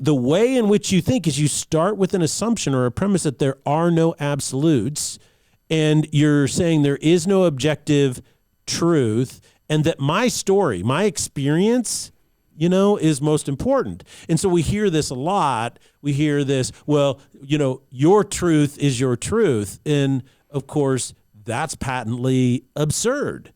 the way in which you think is you start with an assumption or a premise that there are no absolutes, and you're saying there is no objective truth, and that my story, my experience, is most important. And so we hear this a lot. We hear this, well, your truth is your truth. And of course, that's patently absurd.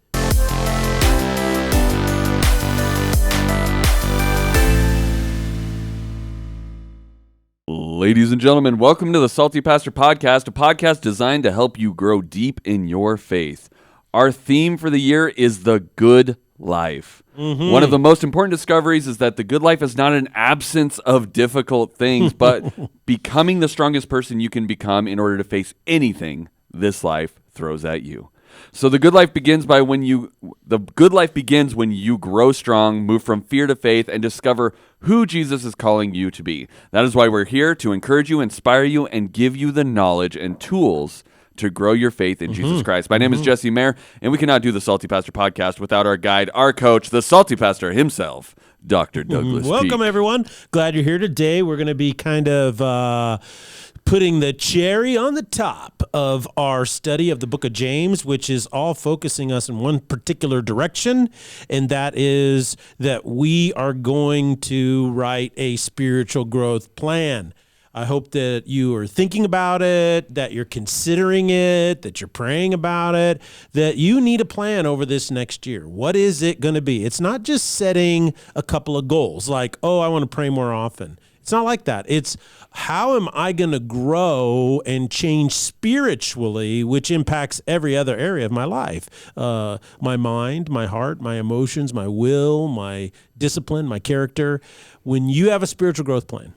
Ladies and gentlemen, welcome to the Salty Pastor Podcast, a podcast designed to help you grow deep in your faith. Our theme for the year is the good life. Mm-hmm. One of the most important discoveries is that the good life is not an absence of difficult things, but becoming the strongest person you can become in order to face anything this life throws at you. So the good life begins when you grow strong, move from fear to faith, and discover who Jesus is calling you to be. That is why we're here, to encourage you, inspire you, and give you the knowledge and tools to grow your faith in Jesus Christ. My name is Jesse Mayer, and we cannot do the Salty Pastor Podcast without our guide, our coach, the Salty Pastor himself, Dr. Douglas Welcome, Peake. everyone. Glad you're here today. We're going to be kind of putting the cherry on the top of our study of the book of James, which is all focusing us in one particular direction, and that is that we are going to write a spiritual growth plan. I hope that you are thinking about it, that you're considering it, that you're praying about it, that you need a plan over this next year. What is it going to be? It's not just setting a couple of goals like, I want to pray more often. It's not like that. It's how am I going to grow and change spiritually, which impacts every other area of my life. My mind, my heart, my emotions, my will, my discipline, my character. When you have a spiritual growth plan,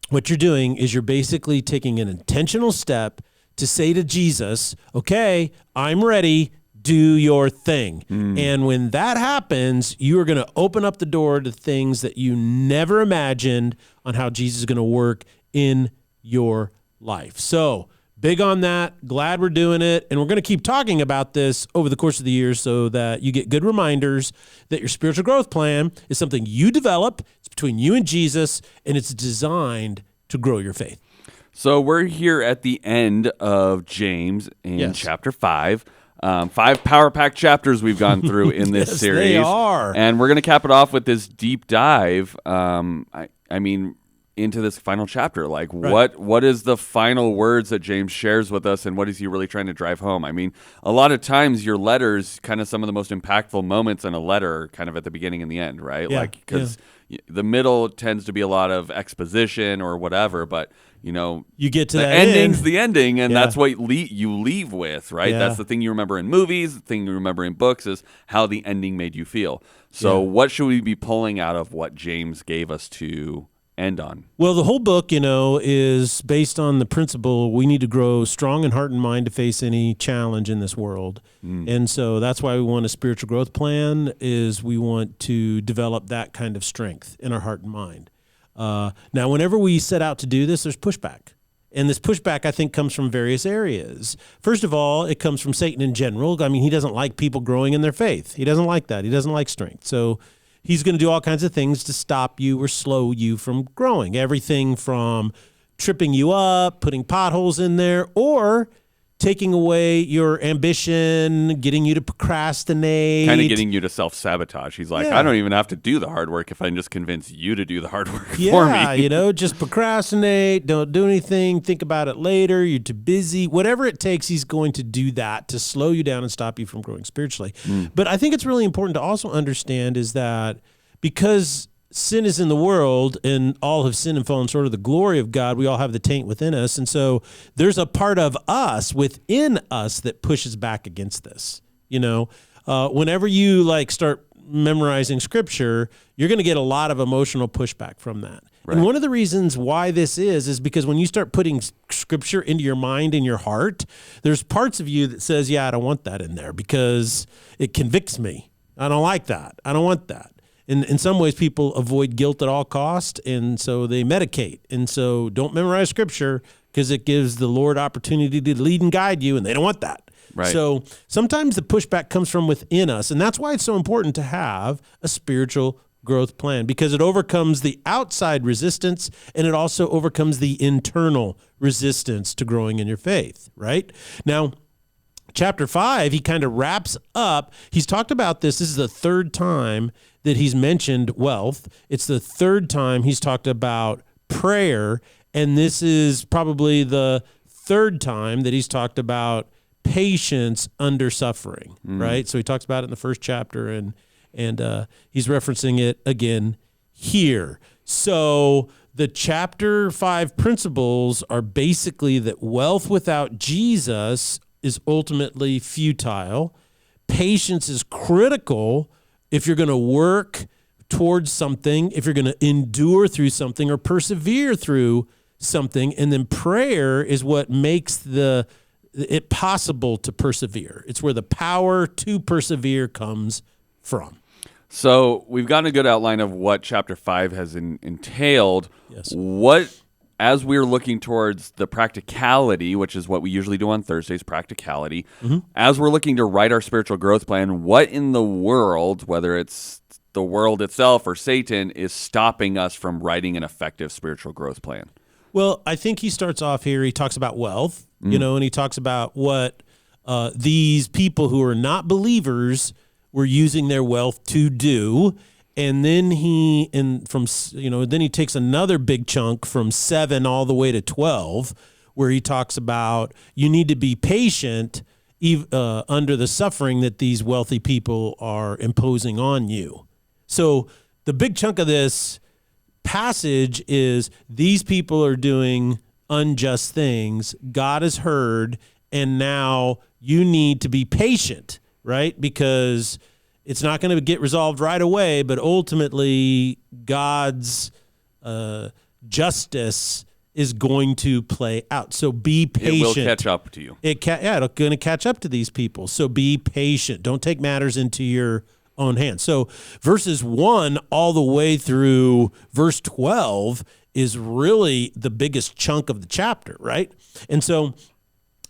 what you're doing is you're basically taking an intentional step to say to Jesus, okay, I'm ready. Do your thing. And when that happens, you are going to open up the door to things that you never imagined on how Jesus is going to work in your life. So big on that. Glad we're doing it. And we're going to keep talking about this over the course of the year so that you get good reminders that your spiritual growth plan is something you develop. It's between you and Jesus, and it's designed to grow your faith. So we're here at the end of James in chapter 5. 5 power-packed chapters we've gone through in this yes, series. They are. And we're going to cap it off with this deep dive, into this final chapter. Like, right. What is the final words that James shares with us, and what is he really trying to drive home? I mean, a lot of times your letters, kind of some of the most impactful moments in a letter are kind of at the beginning and the end, right? Yeah. Like, because the middle tends to be a lot of exposition or whatever, but you get to the ending's the ending, and that's what you leave with, right? That's the thing you remember in movies, the thing you remember in books is how the ending made you feel. So what should we be pulling out of what James gave us to end on? Well, the whole book, is based on the principle we need to grow strong in heart and mind to face any challenge in this world. And so that's why we want a spiritual growth plan, is we want to develop that kind of strength in our heart and mind. Now, whenever we set out to do this, there's pushback. And this pushback, I think, comes from various areas. First of all, it comes from Satan in general. I mean, he doesn't like people growing in their faith. He doesn't like that. He doesn't like strength. So he's going to do all kinds of things to stop you or slow you from growing. Everything from tripping you up, putting potholes in there, or taking away your ambition, getting you to procrastinate. Kind of getting you to self-sabotage. He's like, I don't even have to do the hard work if I can just convince you to do the hard work for me. Just procrastinate, don't do anything, think about it later, you're too busy. Whatever it takes, he's going to do that to slow you down and stop you from growing spiritually. But I think it's really important to also understand is that because sin is in the world and all have sinned and fallen short of the glory of God, we all have the taint within us. And so there's a part of us within us that pushes back against this. Whenever you start memorizing scripture, you're going to get a lot of emotional pushback from that. Right. And one of the reasons why this is because when you start putting scripture into your mind and your heart, there's parts of you that says, I don't want that in there because it convicts me. I don't like that. I don't want that. In some ways, people avoid guilt at all cost, and so they medicate. And so don't memorize scripture because it gives the Lord opportunity to lead and guide you, and they don't want that. Right. So sometimes the pushback comes from within us, and that's why it's so important to have a spiritual growth plan because it overcomes the outside resistance and it also overcomes the internal resistance to growing in your faith, right? Now, chapter 5, he kind of wraps up. He's talked about this. This is the third time that he's mentioned wealth. It's the third time he's talked about prayer, and this is probably the third time that he's talked about patience under suffering, right? So he talks about it in the first chapter, and he's referencing it again here. So the chapter 5 principles are basically that wealth without Jesus is ultimately futile. Patience is critical if you're going to work towards something, if you're going to endure through something or persevere through something. And then prayer is what makes it possible to persevere. It's where the power to persevere comes from. So we've gotten a good outline of what chapter 5 has entailed. Yes. As we're looking towards the practicality, which is what we usually do on Thursdays, practicality, as we're looking to write our spiritual growth plan, what in the world, whether it's the world itself or Satan, is stopping us from writing an effective spiritual growth plan? Well, I think he starts off here, he talks about wealth, and he talks about what these people who are not believers were using their wealth to do. And then then he takes another big chunk from 7 all the way to 12, where he talks about you need to be patient under the suffering that these wealthy people are imposing on you. So the big chunk of this passage is these people are doing unjust things. God has heard, and now you need to be patient, right? Because it's not going to get resolved right away, but ultimately God's justice is going to play out. So be patient. It will catch up to you. It's going to catch up to these people. So be patient. Don't take matters into your own hands. So verses 1 all the way through verse 12 is really the biggest chunk of the chapter, right? And so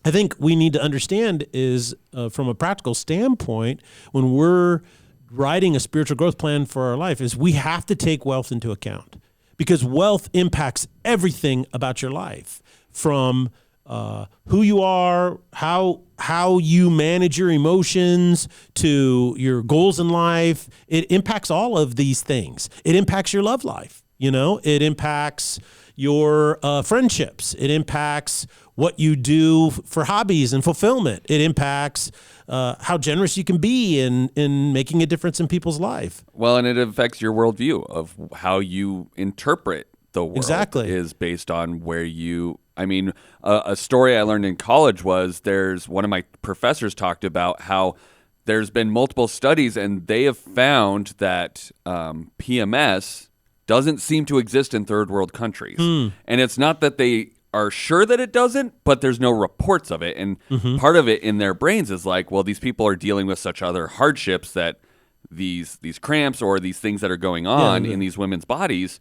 I think we need to understand is from a practical standpoint, when we're writing a spiritual growth plan for our life, is we have to take wealth into account because wealth impacts everything about your life, from who you are, how you manage your emotions, to your goals in life. It impacts all of these things. It impacts your love life. It impacts your friendships. It impacts what you do for hobbies and fulfillment. It impacts how generous you can be in making a difference in people's life. Well, and it affects your worldview of how you interpret the world. Exactly. Is based on where you... a story I learned in college was one of my professors talked about how there's been multiple studies and they have found that PMS doesn't seem to exist in third world countries. And it's not that they are sure that it doesn't, but there's no reports of it. And part of it in their brains is like, well, these people are dealing with such other hardships that these cramps or these things that are going on in these women's bodies,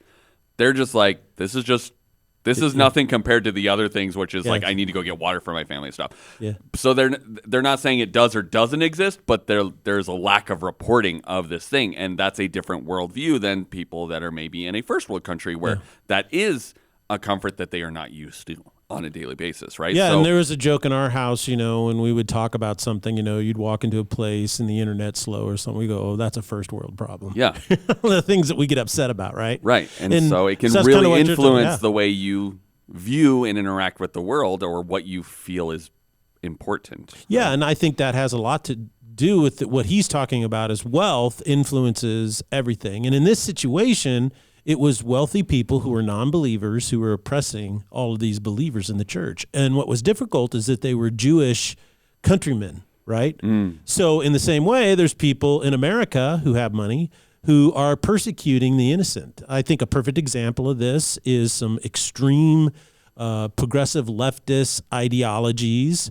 they're just like, this is nothing compared to the other things, which is like, I need to go get water for my family and stuff. Yeah. So they're not saying it does or doesn't exist, but there's a lack of reporting of this thing. And that's a different worldview than people that are maybe in a first world country where that is a comfort that they are not used to on a daily basis, right? Yeah, and there was a joke in our house, when we would talk about something, you'd walk into a place and the internet's slow or something. We go, oh, that's a first world problem. Yeah. The things that we get upset about, right? Right. And so it can really influence the way you view and interact with the world or what you feel is important. Yeah, and I think that has a lot to do with what he's talking about as wealth influences everything. And in this situation, it was wealthy people who were non-believers who were oppressing all of these believers in the church. And what was difficult is that they were Jewish countrymen, right? So in the same way, there's people in America who have money who are persecuting the innocent. I think a perfect example of this is some extreme progressive leftist ideologies.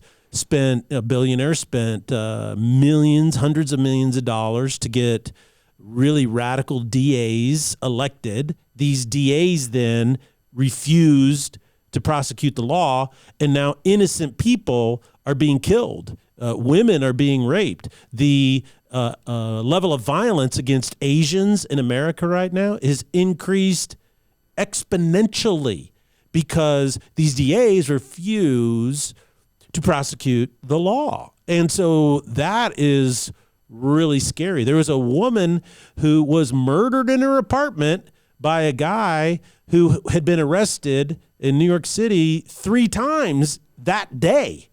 A billionaire spent millions, hundreds of millions of dollars to get really radical DAs elected. These DAs then refused to prosecute the law, and now innocent people are being killed. Women are being raped. The level of violence against Asians in America right now is increased exponentially because these DAs refuse to prosecute the law. And so that is really scary. There was a woman who was murdered in her apartment by a guy who had been arrested in New York City 3 times that day.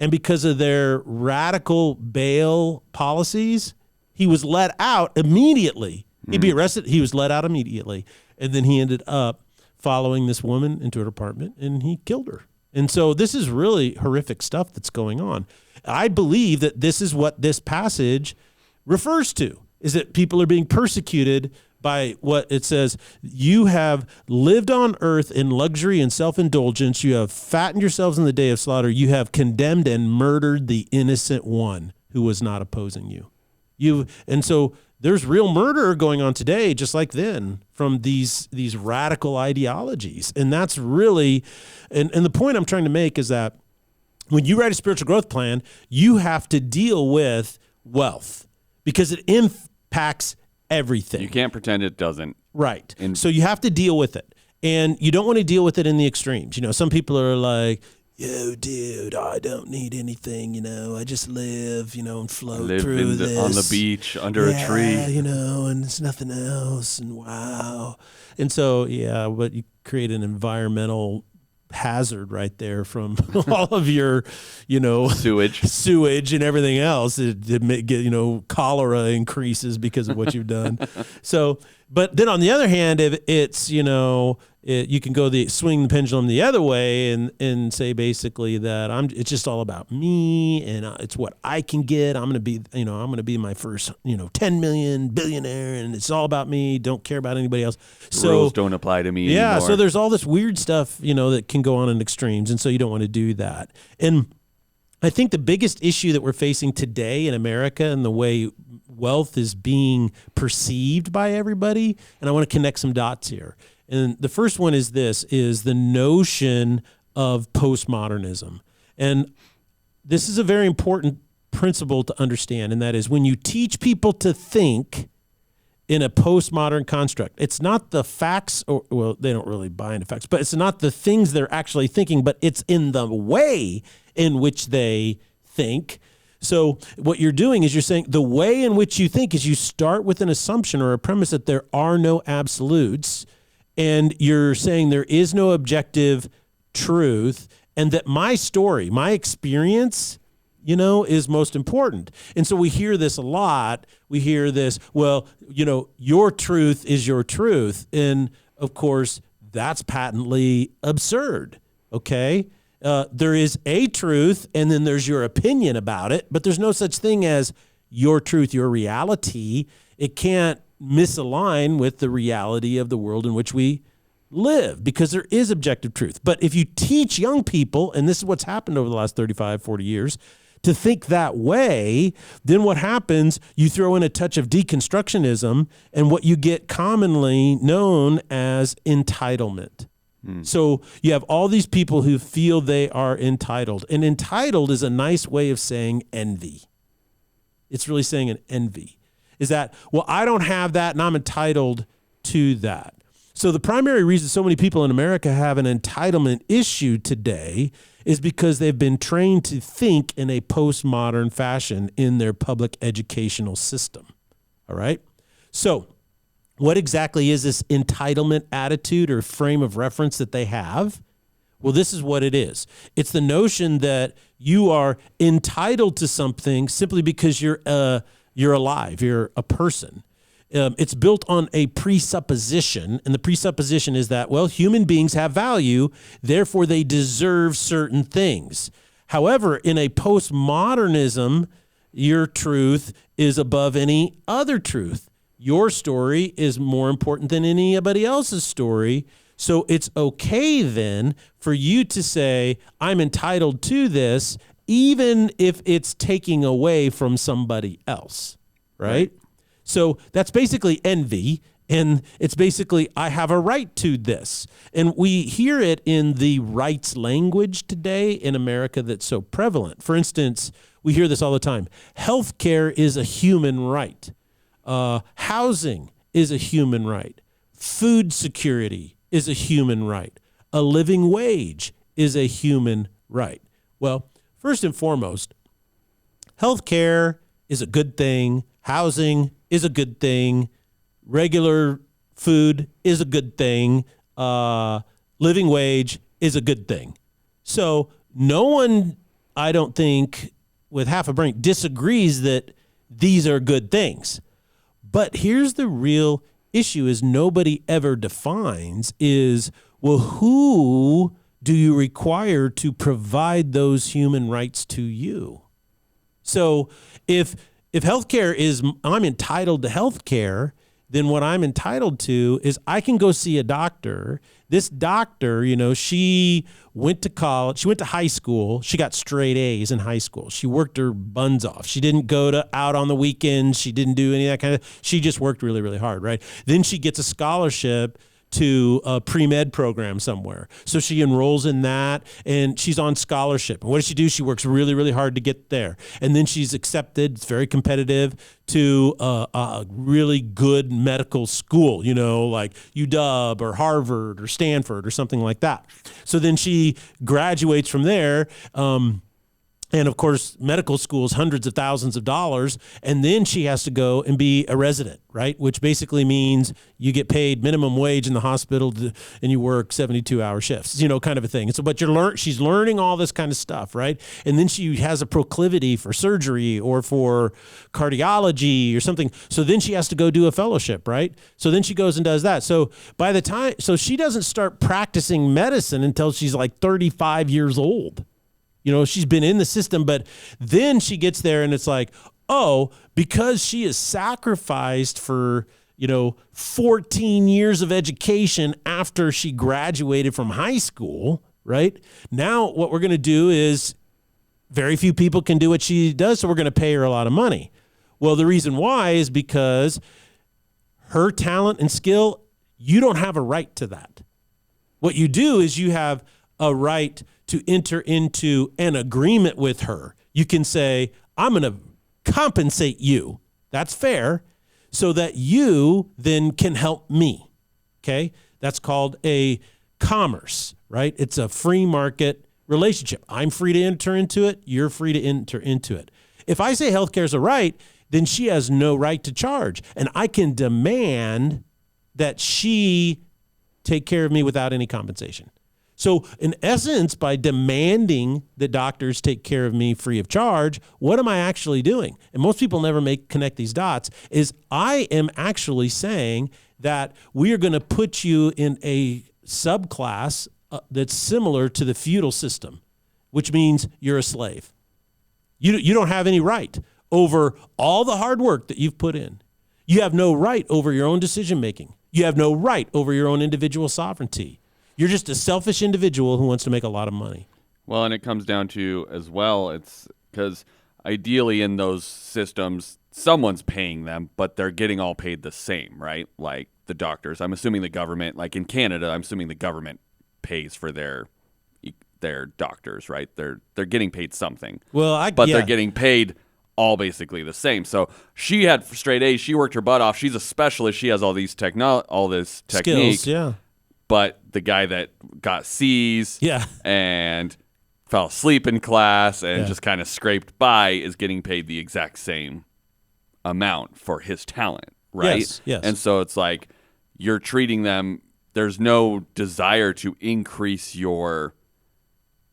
And because of their radical bail policies, he was let out immediately. He'd be arrested. He was let out immediately. And then he ended up following this woman into her apartment and he killed her. And so this is really horrific stuff that's going on. I believe that this is what this passage refers to, is that people are being persecuted by what it says. You have lived on earth in luxury and self-indulgence. You have fattened yourselves in the day of slaughter. You have condemned and murdered the innocent one who was not opposing you. And so there's real murder going on today, just like then, from these radical ideologies. And that's really, and the point I'm trying to make is that when you write a spiritual growth plan, you have to deal with wealth because it impacts everything. You can't pretend it doesn't. Right. So you have to deal with it. And you don't want to deal with it in the extremes. You know, some people are like, yo, dude, I don't need anything, you know. I just live, you know, and float through this. On the beach, under a tree. You know, and it's nothing else, and wow. And so, yeah, but you create an environmental hazard right there from all of your, you know, sewage and everything else. It may get, you know, cholera increases because of what you've done. So, but then on the other hand, if it's, you know, you can go swing the pendulum the other way and say basically that it's just all about me and it's what I can get. I'm going to be my first, 10 million billionaire and it's all about me. Don't care about anybody else. So rules don't apply to me anymore. So there's all this weird stuff, that can go on in extremes. And so you don't want to do that. And I think the biggest issue that we're facing today in America and the way wealth is being perceived by everybody, and I want to connect some dots here. And the first one is the notion of postmodernism. And this is a very important principle to understand, and that is when you teach people to think in a postmodern construct, it's not the facts, they don't really buy into facts, but it's not the things they're actually thinking, but it's in the way in which they think. So what you're doing is you're saying the way in which you think is you start with an assumption or a premise that there are no absolutes, and you're saying there is no objective truth, and that my story, my experience, is most important. And so we hear this a lot. We hear this, your truth is your truth. And of course, that's patently absurd, okay? There is a truth, and then there's your opinion about it, but there's no such thing as your truth, your reality. It can't misalign with the reality of the world in which we live because there is objective truth. But if you teach young people, and this is what's happened over the last 35, 40 years, to think that way, then what happens, you throw in a touch of deconstructionism and what you get commonly known as entitlement. So you have all these people who feel they are entitled. And entitled is a nice way of saying envy. It's really saying an envy. Is that, I don't have that and I'm entitled to that. So the primary reason so many people in America have an entitlement issue today is because they've been trained to think in a postmodern fashion in their public educational system. All right? So what exactly is this entitlement attitude or frame of reference that they have? Well, this is what it is. It's the notion that you are entitled to something simply because you're alive, you're a person. It's built on a presupposition, and the presupposition is that, human beings have value, therefore they deserve certain things. However, in a postmodernism, your truth is above any other truth. Your story is more important than anybody else's story. So it's okay then for you to say, I'm entitled to this, even if it's taking away from somebody else, right? So that's basically envy, and it's basically, I have a right to this. And we hear it in the rights language today in America that's so prevalent. For instance, We hear this all the time. Healthcare is a human right. Housing is a human right. Food security is a human right. A living wage is a human right. Well, first and foremost, healthcare is a good thing. Housing is a good thing. Regular food is a good thing. Living wage is a good thing. So no one, I don't think, with half a brain, disagrees that these are good things. But here's the real issue is nobody ever defines is, well, who do you require to provide those human rights to you? So if healthcare is, I'm entitled to healthcare, then what I'm entitled to is I can go see a doctor. This doctor, she went to college, she went to high school, she got straight A's in high school. She worked her buns off. She didn't go out on the weekends. She didn't do any of that kind of, she just worked really, really hard, right? Then she gets a scholarship to a pre-med program somewhere. So she enrolls in that and she's on scholarship. And what does she do? She works really, really hard to get there. And then she's accepted, it's very competitive, to a really good medical school, like UW or Harvard or Stanford or something like that. So then she graduates from there. And of course, medical schools, hundreds of thousands of dollars. And then she has to go and be a resident, right? Which basically means you get paid minimum wage in the hospital and you work 72-hour shifts, kind of a thing. And so, but she's learning all this kind of stuff, right? And then she has a proclivity for surgery or for cardiology or something. So then she has to go do a fellowship, right? So then she goes and does that. So so she doesn't start practicing medicine until she's like 35 years old. She's been in the system, but then she gets there and it's like, oh, because she is sacrificed for, 14 years of education after she graduated from high school, right? Now what we're going to do is very few people can do what she does, so we're going to pay her a lot of money. Well, the reason why is because her talent and skill, you don't have a right to that. What you do is you have a right to enter into an agreement with her. You can say, I'm going to compensate you. That's fair. So that you then can help me. Okay? That's called a commerce, right? It's a free market relationship. I'm free to enter into it. You're free to enter into it. If I say healthcare is a right, then she has no right to charge. And I can demand that she take care of me without any compensation. So in essence, by demanding that doctors take care of me free of charge, what am I actually doing? And most people never connect these dots, is I am actually saying that we are going to put you in a subclass that's similar to the feudal system, which means you're a slave. You don't have any right over all the hard work that you've put in. You have no right over your own decision making. You have no right over your own individual sovereignty. You're just a selfish individual who wants to make a lot of money. Well, and it comes down to, as well, it's because ideally in those systems, someone's paying them, but they're getting all paid the same, right? Like the doctors. I'm assuming the government, like in Canada, I'm assuming the government pays for their doctors, right? They're getting paid something. Well, they're getting paid all basically the same. So she had straight A's. She worked her butt off. She's a specialist. She has all this technique. Skills, yeah. But the guy that got C's Yeah. and fell asleep in class and just kind of scraped by is getting paid the exact same amount for his talent, right? Yes. And so it's like you're treating them, there's no desire to increase your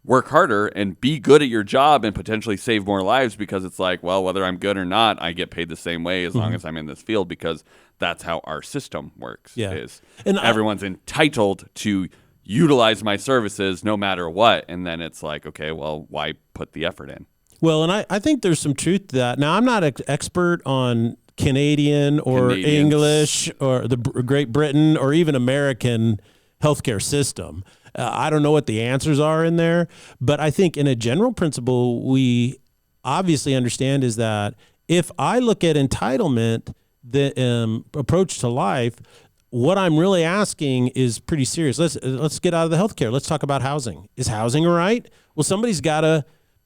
work harder and be good at your job and potentially save more lives, because it's like, well, whether I'm good or not, I get paid the same way as long as I'm in this field, because that's how our system works. And everyone's entitled to utilize my services no matter what. And then it's like, okay, well, why put the effort in? Well, and I think there's some truth to that. Now, I'm not an expert on Canadian or English or the Great Britain or even American healthcare system. I don't know what the answers are in there, but I think in a general principle, we obviously understand is that if I look at entitlement, the approach to life, what I'm really asking is pretty serious. Let's get out of the healthcare. Let's talk about housing. Is housing all right? Well, somebody's got to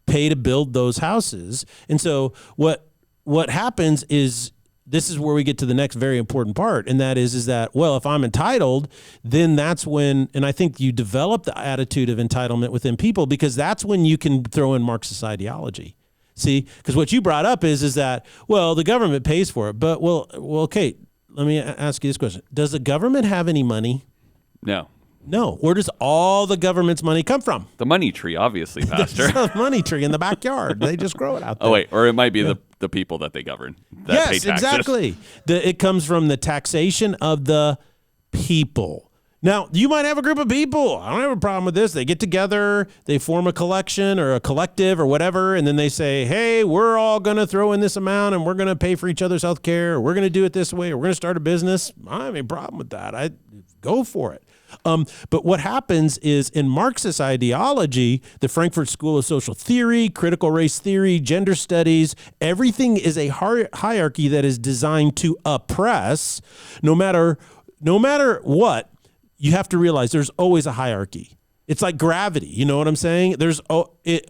pay to build those houses. And so what happens is, this is where we get to the next very important part, and that is that, well, if I'm entitled, then that's when, and I think you develop the attitude of entitlement within people, because that's when you can throw in Marxist ideology. See, because what you brought up is that, well, the government pays for it, but well, okay, let me ask you this question. Does the government have any money? No. No. Where does all the government's money come from? The money tree, obviously, Pastor. There's a money tree in the backyard. They just grow it out there. Oh, wait. Or it might be the people that they govern that pay yes, taxes. exactly. It comes from the taxation of the people. Now, you might have a group of people. I don't have a problem with this. They get together, they form a collection or a collective or whatever, and then they say, hey, we're all going to throw in this amount and we're going to pay for each other's health care, or we're going to do it this way, or we're going to start a business. I don't have any problem with that. I go for it. But what happens is, in Marxist ideology, the Frankfurt School of Social Theory, critical race theory, gender studies, everything is a hierarchy that is designed to oppress. No matter what, you have to realize there's always a hierarchy. It's like gravity. You know what I'm saying?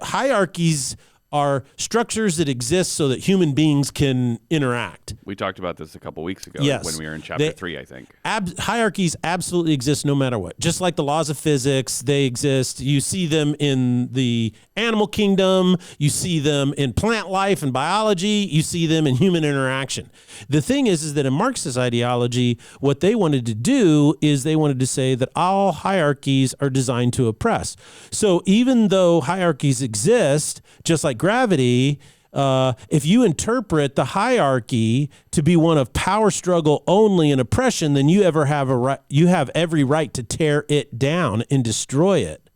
Hierarchies are structures that exist so that human beings can interact. We talked about this a couple weeks ago when we were in chapter 3, I think. Hierarchies absolutely exist no matter what. Just like the laws of physics, they exist. You see them in the animal kingdom. You see them in plant life and biology. You see them in human interaction. The thing is that in Marxist ideology, what they wanted to do is they wanted to say that all hierarchies are designed to oppress. So even though hierarchies exist, just like gravity, if you interpret the hierarchy to be one of power struggle only and oppression, then you have every right to tear it down and destroy it,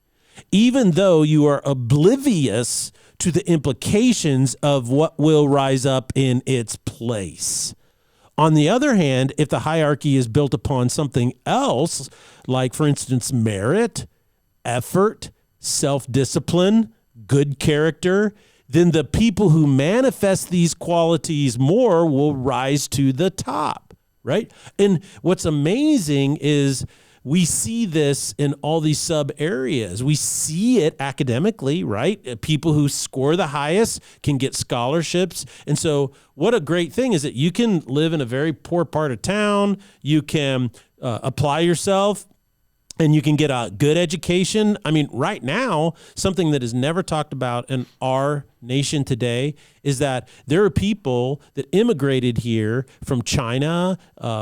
even though you are oblivious to the implications of what will rise up in its place. On the other hand, if the hierarchy is built upon something else, like, for instance, merit, effort, self-discipline, good character, then the people who manifest these qualities more will rise to the top, right? And what's amazing is we see this in all these sub areas. We see it academically, right? People who score the highest can get scholarships. And so what a great thing is that you can live in a very poor part of town. You can apply yourself, and you can get a good education. I mean, right now, something that is never talked about in our nation today is that there are people that immigrated here from China,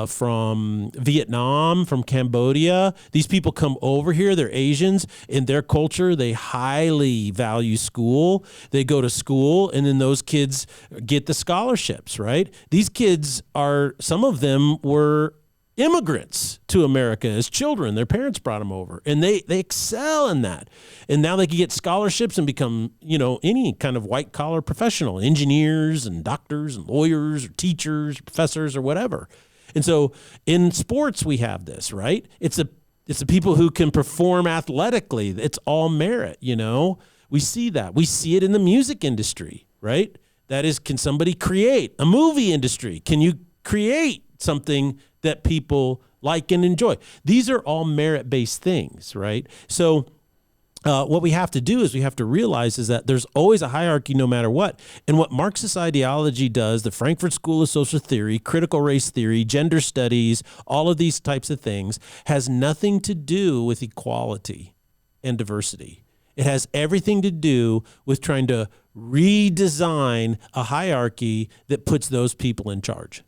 from Vietnam, from Cambodia. These people come over here. They're Asians. In their culture, they highly value school. They go to school, and then those kids get the scholarships, right? These kids some of them were immigrants to America as children. Their parents brought them over, and they excel in that. And now they can get scholarships and become, any kind of white collar professional, engineers and doctors and lawyers or teachers, professors or whatever. And so in sports, we have this, right? It's the people who can perform athletically. It's all merit, We see that. We see it in the music industry, right? That is, can somebody create a movie industry? Can you create something that people like and enjoy? These are all merit-based things, right? So what we have to do is we have to realize is that there's always a hierarchy no matter what. And what Marxist ideology does, the Frankfurt School of Social Theory, critical race theory, gender studies, all of these types of things, has nothing to do with equality and diversity. It has everything to do with trying to redesign a hierarchy that puts those people in charge.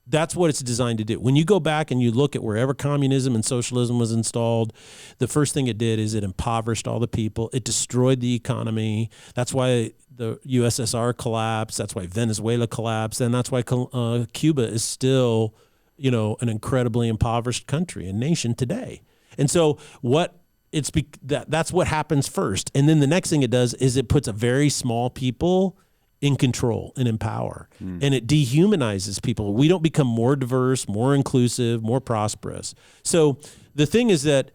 That's what it's designed to do. When you go back and you look at wherever communism and socialism was installed, the first thing it did is it impoverished all the people. It destroyed the economy. That's why the USSR collapsed. That's why Venezuela collapsed. And that's why Cuba is still, an incredibly impoverished country and nation today. And so that's what happens first. And then the next thing it does is it puts a very small people in control and in power. And it dehumanizes people. We don't become more diverse, more inclusive, more prosperous. So the thing is that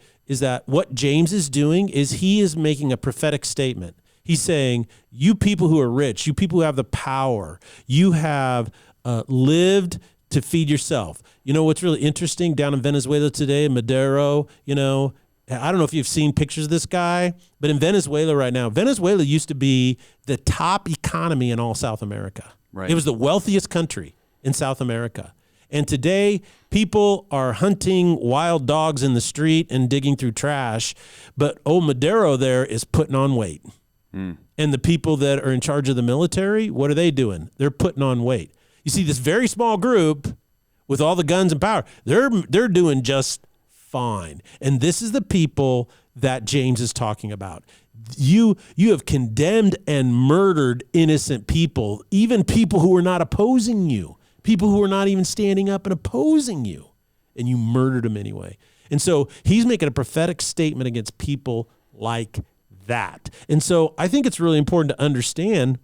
what James is doing is he is making a prophetic statement. He's saying, you people who are rich, you people who have the power, you have lived to feed yourself. What's really interesting down in Venezuela today, Maduro, I don't know if you've seen pictures of this guy, but in Venezuela right now, Venezuela used to be the top economy in all South America. Right. It was the wealthiest country in South America. And today, people are hunting wild dogs in the street and digging through trash, but old Maduro there is putting on weight. And the people that are in charge of the military, what are they doing? They're putting on weight. You see this very small group with all the guns and power, they're doing just fine. And this is the people that James is talking about. You have condemned and murdered innocent people, even people who are not opposing you, people who are not even standing up and opposing you, and you murdered them anyway. And so he's making a prophetic statement against people like that. And so I think it's really important to understand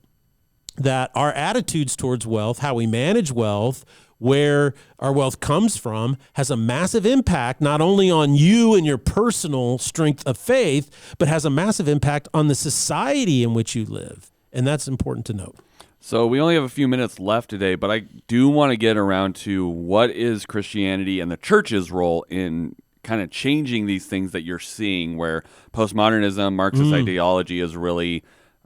that our attitudes towards wealth, how we manage wealth, where our wealth comes from, has a massive impact not only on you and your personal strength of faith, but has a massive impact on the society in which you live. And that's important to note. So we only have a few minutes left today, but I do want to get around to what is Christianity and the church's role in kind of changing these things that you're seeing, where postmodernism, Marxist ideology is really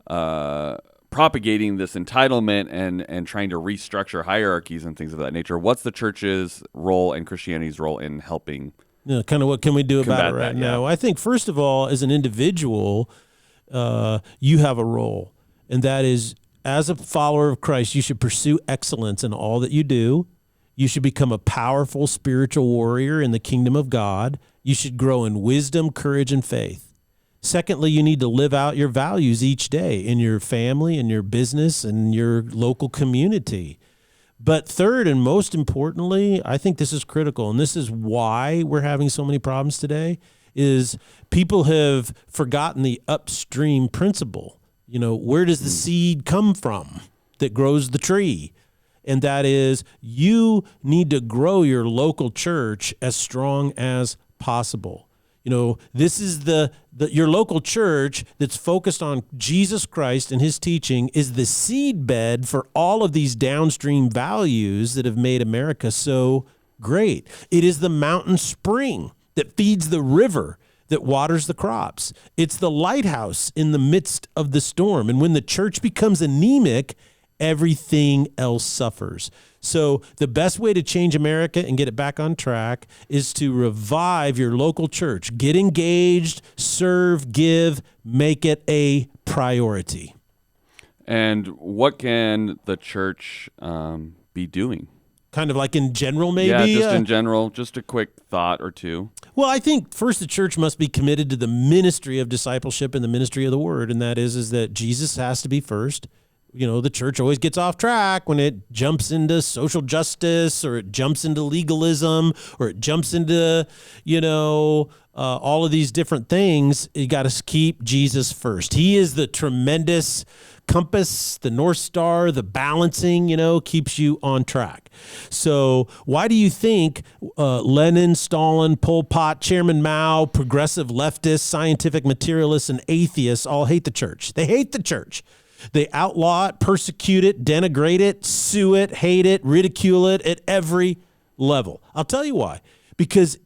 propagating this entitlement and trying to restructure hierarchies and things of that nature. What's the church's role and Christianity's role in helping? Kind of what can we do about it right now? I think, first of all, as an individual, you have a role, and that is, as a follower of Christ, you should pursue excellence in all that you do. You should become a powerful spiritual warrior in the kingdom of God. You should grow in wisdom, courage, and faith. Secondly, you need to live out your values each day in your family, in your business, and your local community. But third, and most importantly, I think this is critical, and this is why we're having so many problems today, is people have forgotten the upstream principle. You know, where does the seed come from that grows the tree? And that is, you need to grow your local church as strong as possible. You know, this is your local church that's focused on Jesus Christ and his teaching is the seed bed for all of these downstream values that have made America so great. It is the mountain spring that feeds the river that waters the crops. It's the lighthouse in the midst of the storm. And when the church becomes anemic, everything else suffers. So the best way to change America and get it back on track is to revive your local church. Get engaged, serve, give, make it a priority. And what can the church be doing? Kind of like in general, maybe? Yeah, just in general, just a quick thought or two. Well, I think first the church must be committed to the ministry of discipleship and the ministry of the word, and that is that Jesus has to be first. You know, the church always gets off track when it jumps into social justice or it jumps into legalism or it jumps into, all of these different things. You got to keep Jesus first. He is the tremendous compass, the North Star, the balancing, keeps you on track. So why do you think Lenin, Stalin, Pol Pot, Chairman Mao, progressive leftists, scientific materialists, and atheists all hate the church? They hate the church. They outlaw it, persecute it, denigrate it, sue it, hate it, ridicule it at every level. I'll tell you why. Because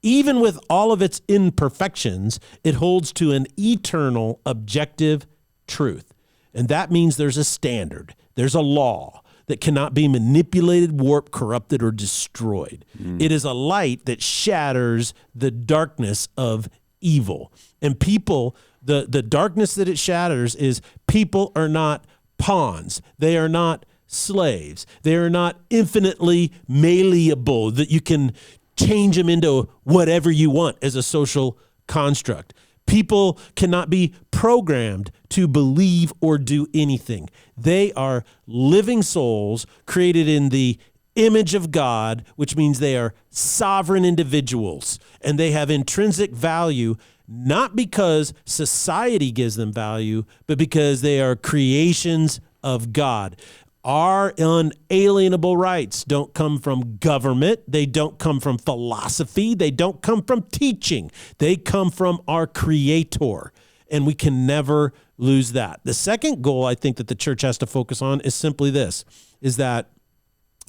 even with all of its imperfections, it holds to an eternal, objective truth. And that means there's a standard, there's a law that cannot be manipulated, warped, corrupted, or destroyed. It is a light that shatters the darkness of evil. And people, the darkness that it shatters is people are not pawns. They are not slaves. They are not infinitely malleable that you can change them into whatever you want as a social construct. People cannot be programmed to believe or do anything. They are living souls created in the image of God, which means they are sovereign individuals, and they have intrinsic value, not because society gives them value, but because they are creations of God. Our unalienable rights don't come from government. They don't come from philosophy. They don't come from teaching. They come from our Creator, and we can never lose that. The second goal I think that the church has to focus on is simply this, is that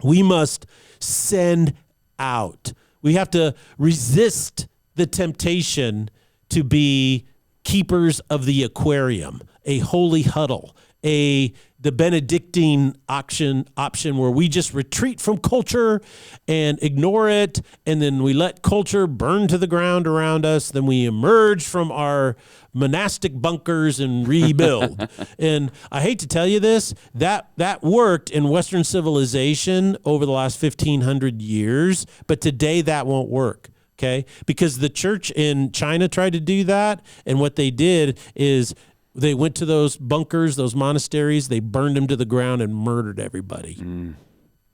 we must send out. We have to resist the temptation to be keepers of the aquarium, a holy huddle, the Benedictine option where we just retreat from culture and ignore it, and then we let culture burn to the ground around us. Then we emerge from our monastic bunkers and rebuild. And I hate to tell you this, that worked in Western civilization over the last 1,500 years, but today that won't work. Okay? Because the church in China tried to do that, and what they did is they went to those bunkers, those monasteries, they burned them to the ground and murdered everybody.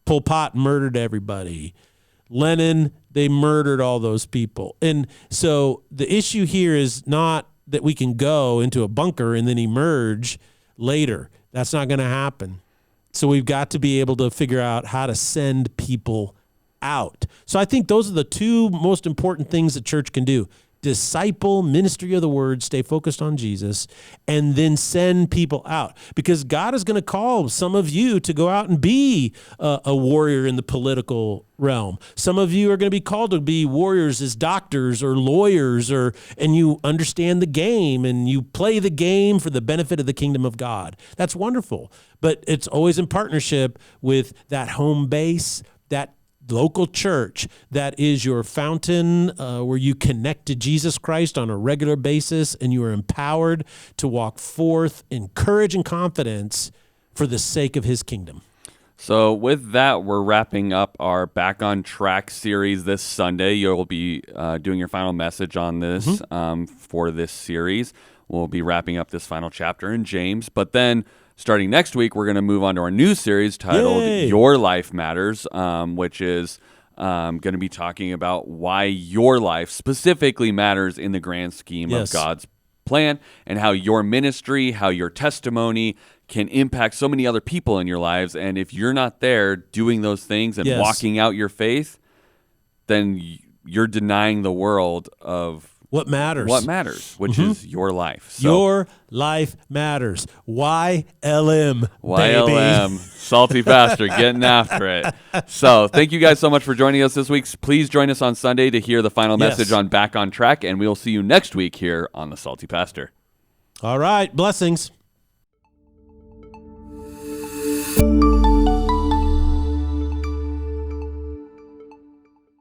Pol Pot murdered everybody. Lenin, they murdered all those people. And so the issue here is not that we can go into a bunker and then emerge later. That's not going to happen. So we've got to be able to figure out how to send people out. So I think those are the two most important things the church can do. Disciple, ministry of the word, stay focused on Jesus, and then send people out. Because God is going to call some of you to go out and be a warrior in the political realm. Some of you are going to be called to be warriors as doctors or lawyers, and you understand the game and you play the game for the benefit of the kingdom of God. That's wonderful. But it's always in partnership with that home base, that local church that is your fountain where you connect to Jesus Christ on a regular basis and you are empowered to walk forth in courage and confidence for the sake of his kingdom. So with that, we're wrapping up our Back on Track series this Sunday. You'll be doing your final message on this for this series. We'll be wrapping up this final chapter in James, but then starting next week, we're going to move on to our new series titled Your Life Matters, which is going to be talking about why your life specifically matters in the grand scheme of God's plan, and how your ministry, how your testimony can impact so many other people in your lives. And if you're not there doing those things and walking out your faith, then you're denying the world of what matters, which is your life. So, your life matters. YLM, YLM, Salty Pastor, getting after it. So thank you guys so much for joining us this week. Please join us on Sunday to hear the final message on Back on Track, and we will see you next week here on the Salty Pastor. All right, blessings.